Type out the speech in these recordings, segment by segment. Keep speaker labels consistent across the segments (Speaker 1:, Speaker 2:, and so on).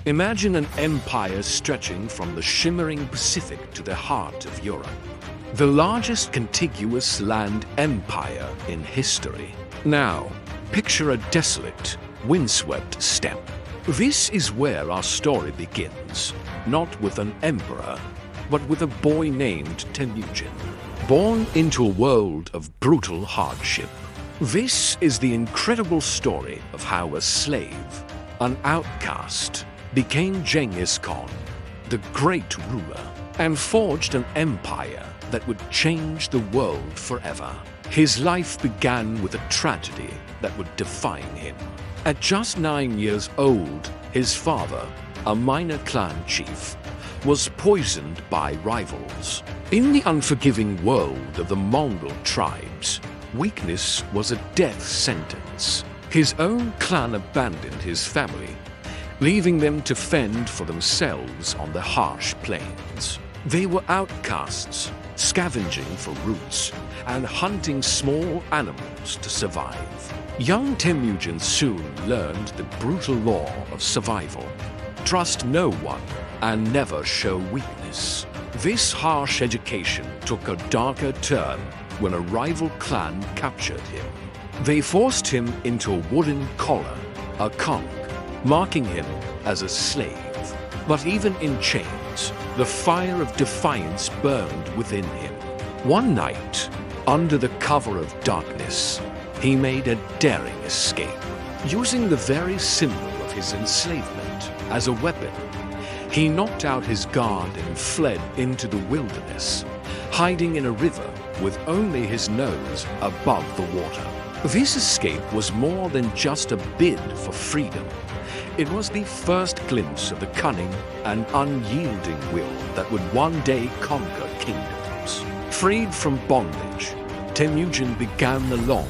Speaker 1: Imagine an empire stretching from the shimmering Pacific to the heart of Europe. The largest contiguous land empire in history. Now, picture a desolate, windswept steppe. This is where our story begins, not with an emperor, but with a boy named Temujin, born into a world of brutal hardship. This is the incredible story of how a slave, an outcast, became Genghis Khan, the great ruler, and forged an empire that would change the world forever. His life began with a tragedy that would define him. At just 9 years old, his father, a minor clan chief, was poisoned by rivals. In the unforgiving world of the Mongol tribes, weakness was a death sentence. His own clan abandoned his family, leaving them to fend for themselves on the harsh plains. They were outcasts, scavenging for roots and hunting small animals to survive. Young Temujin soon learned the brutal law of survival. Trust no one and never show weakness. This harsh education took a darker turn when a rival clan captured him. They forced him into a wooden collar, a conch, marking him as a slave. But even in chains, the fire of defiance burned within him. One night, under the cover of darkness, he made a daring escape. Using the very symbol of his enslavement as a weapon, he knocked out his guard and fled into the wilderness, hiding in a river with only his nose above the water. This escape was more than just a bid for freedom. It was the first glimpse of the cunning and unyielding will that would one day conquer kingdoms. Freed from bondage, Temujin began the long,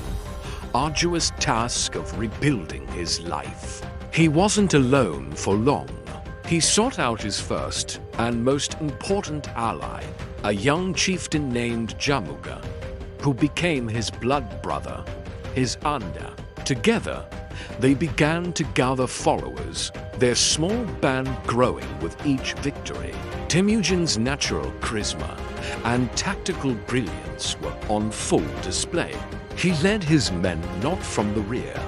Speaker 1: arduous task of rebuilding his life. He wasn't alone for long. He sought out his first and most important ally, a young chieftain named Jamuga, who became his blood brother, his Anda. Together, they began to gather followers, their small band growing with each victory. Temujin's natural charisma and tactical brilliance were on full display. He led his men not from the rear,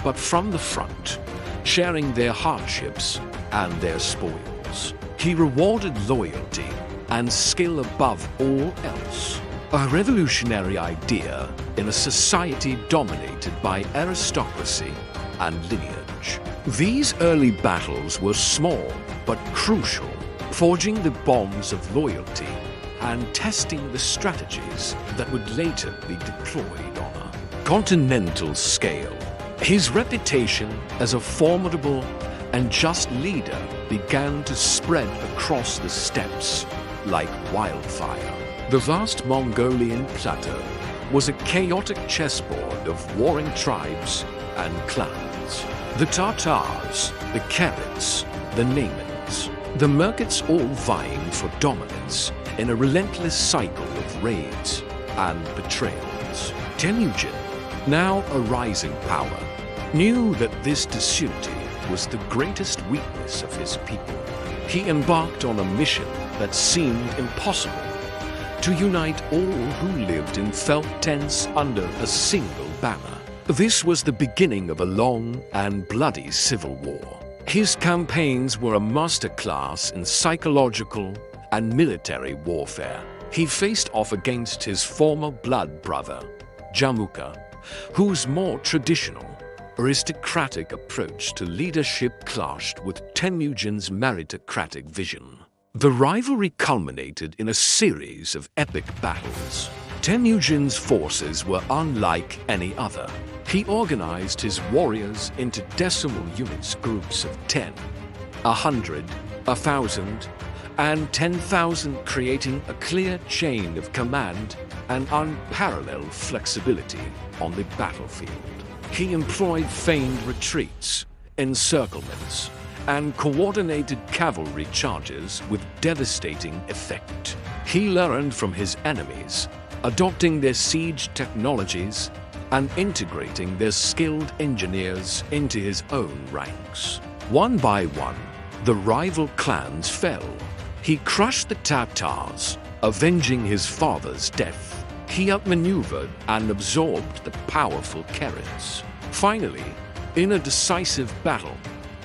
Speaker 1: but from the front, sharing their hardships and their spoils. He rewarded loyalty and skill above all else. A revolutionary idea in a society dominated by aristocracy and lineage. These early battles were small but crucial, forging the bonds of loyalty and testing the strategies that would later be deployed on a continental scale. His reputation as a formidable and just leader began to spread across the steppes like wildfire. The vast Mongolian plateau was a chaotic chessboard of warring tribes and clans. The Tatars, the Karats, the Naimans, the Merkits all vying for dominance in a relentless cycle of raids and betrayals. Temujin, now a rising power, knew that this disunity was the greatest weakness of his people. He embarked on a mission that seemed impossible: to unite all who lived in felt tents under a single banner. This was the beginning of a long and bloody civil war. His campaigns were a masterclass in psychological and military warfare. He faced off against his former blood brother, Jamuka, whose more traditional, aristocratic approach to leadership clashed with Temujin's meritocratic vision. The rivalry culminated in a series of epic battles. Temujin's forces were unlike any other. He organized his warriors into decimal units groups of 10, 100, 1,000, and 10,000, creating a clear chain of command and unparalleled flexibility on the battlefield. He employed feigned retreats, encirclements, and coordinated cavalry charges with devastating effect. He learned from his enemies, adopting their siege technologies and integrating their skilled engineers into his own ranks. One by one, the rival clans fell. He crushed the Tatars, avenging his father's death. He outmaneuvered and absorbed the powerful Karets. Finally, in a decisive battle,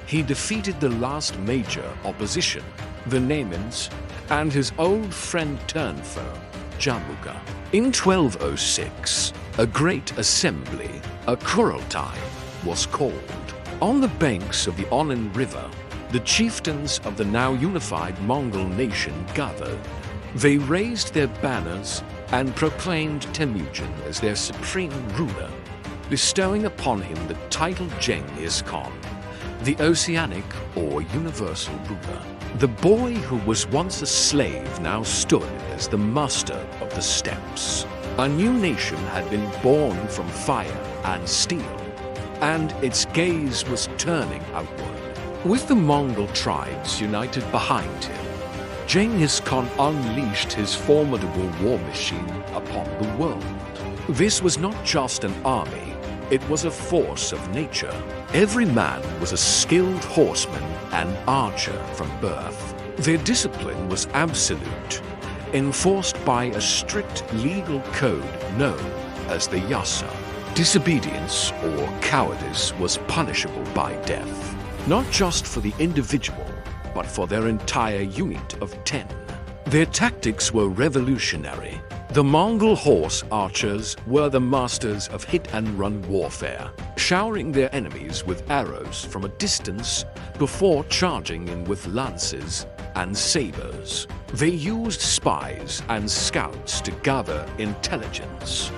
Speaker 1: he defeated the last major opposition, the Naimans, and his old friend turned foe, Jamuga. In 1206, a great assembly, a Kurultai, was called. On the banks of the Onan River, the chieftains of the now unified Mongol nation gathered. They raised their banners and proclaimed Temujin as their supreme ruler, bestowing upon him the title Genghis Khan, the Oceanic or Universal ruler. The boy who was once a slave now stood as the master of the steppes. A new nation had been born from fire and steel, and its gaze was turning outward. With the Mongol tribes united behind him, Genghis Khan unleashed his formidable war machine upon the world. This was not just an army, it was a force of nature. Every man was a skilled horseman and archer from birth. Their discipline was absolute, enforced by a strict legal code known as the Yasa. Disobedience or cowardice was punishable by death, not just for the individual, but for their entire unit of 10. Their tactics were revolutionary. The Mongol horse archers were the masters of hit-and-run warfare, showering their enemies with arrows from a distance before charging in with lances and sabers. They used spies and scouts to gather intelligence,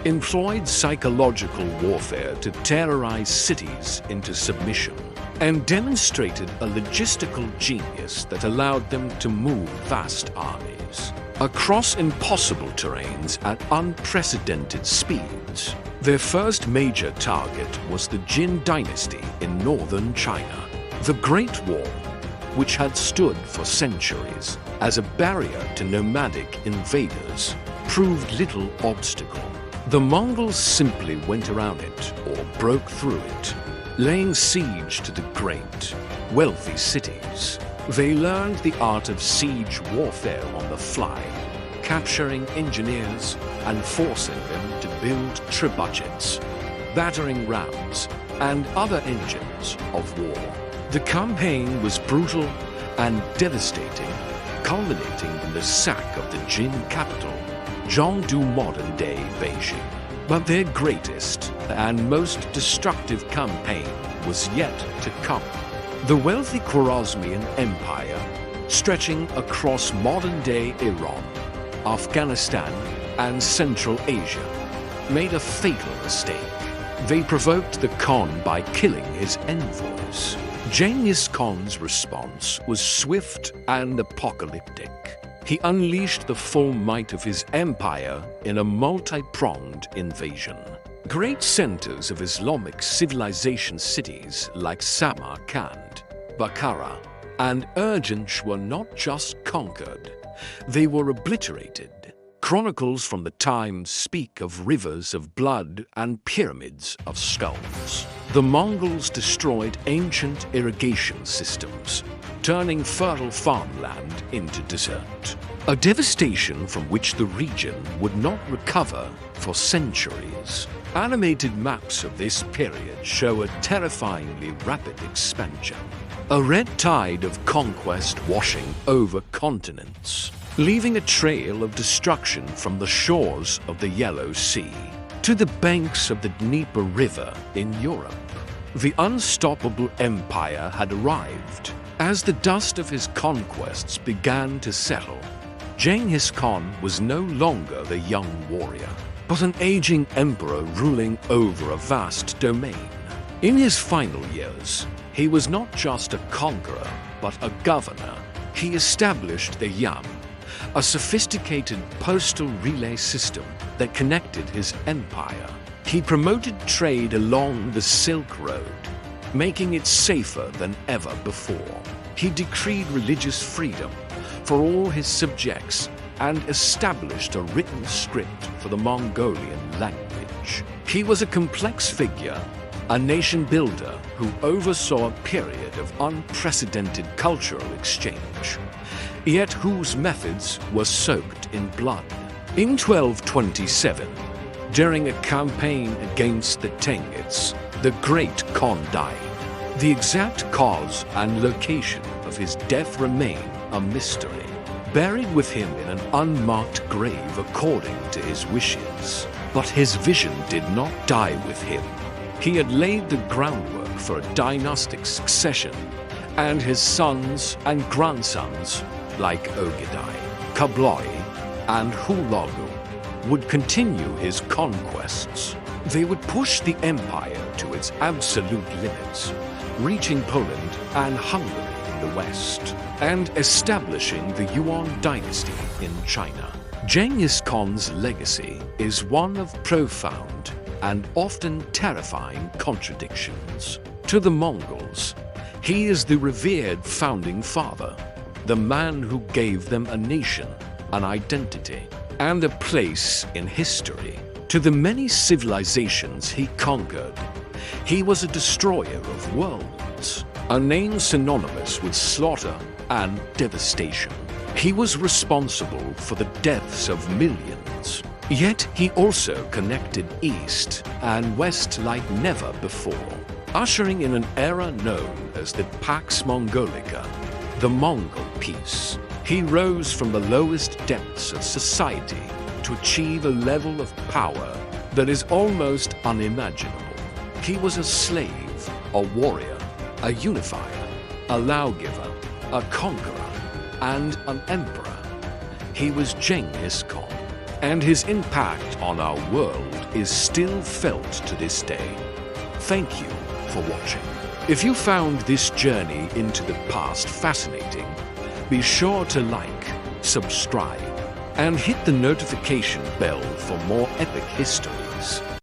Speaker 1: employed psychological warfare to terrorize cities into submission, and demonstrated a logistical genius that allowed them to move vast armies across impossible terrains at unprecedented speeds. Their first major target was the Jin dynasty in northern China. The Great Wall, which had stood for centuries as a barrier to nomadic invaders, proved little obstacle. The Mongols simply went around it or broke through it, laying siege to the great, wealthy cities. They learned the art of siege warfare on the fly, capturing engineers and forcing them to build trebuchets, battering rams, and other engines of war. The campaign was brutal and devastating, culminating in the sack of the Jin capital, Zhongdu, modern-day Beijing. But their greatest and most destructive campaign was yet to come. The wealthy Khwarezmian Empire, stretching across modern-day Iran, Afghanistan, and Central Asia, made a fatal mistake. They provoked the Khan by killing his envoys. Genghis Khan's response was swift and apocalyptic. He unleashed the full might of his empire in a multi-pronged invasion. Great centers of Islamic civilization cities like Samarkand, Bukhara, and Urgench were not just conquered, they were obliterated. Chronicles from the time speak of rivers of blood and pyramids of skulls. The Mongols destroyed ancient irrigation systems, turning fertile farmland into desert. A devastation from which the region would not recover for centuries. Animated maps of this period show a terrifyingly rapid expansion. A red tide of conquest washing over continents, leaving a trail of destruction from the shores of the Yellow Sea to the banks of the Dnieper River in Europe. The unstoppable empire had arrived. As the dust of his conquests began to settle, Genghis Khan was no longer the young warrior, but an aging emperor ruling over a vast domain. In his final years, he was not just a conqueror, but a governor. He established the Yam, a sophisticated postal relay system that connected his empire. He promoted trade along the Silk Road, making it safer than ever before. He decreed religious freedom for all his subjects and established a written script for the Mongolian language. He was a complex figure, a nation builder who oversaw a period of unprecedented cultural exchange, yet whose methods were soaked in blood. In 1227, during a campaign against the Tengids, the great Khan died. The exact cause and location of his death remain a mystery. Buried with him in an unmarked grave according to his wishes. But his vision did not die with him. He had laid the groundwork for a dynastic succession, and his sons and grandsons, like Ogedai, Kublai, and Hulagu, would continue his conquests. They would push the empire to its absolute limits, reaching Poland and Hungary in the west, and establishing the Yuan dynasty in China. Genghis Khan's legacy is one of profound and often terrifying contradictions. To the Mongols, he is the revered founding father, the man who gave them a nation, an identity, and a place in history. To the many civilizations he conquered, he was a destroyer of worlds, a name synonymous with slaughter and devastation. He was responsible for the deaths of millions, yet he also connected East and West like never before, ushering in an era known as the Pax Mongolica, the Mongol Peace. He rose from the lowest depths of society to achieve a level of power that is almost unimaginable. He was a slave, a warrior, a unifier, a lawgiver, a conqueror, and an emperor. He was Genghis Khan, and his impact on our world is still felt to this day. Thank you for watching. If you found this journey into the past fascinating, be sure to like, subscribe, and hit the notification bell for more epic histories.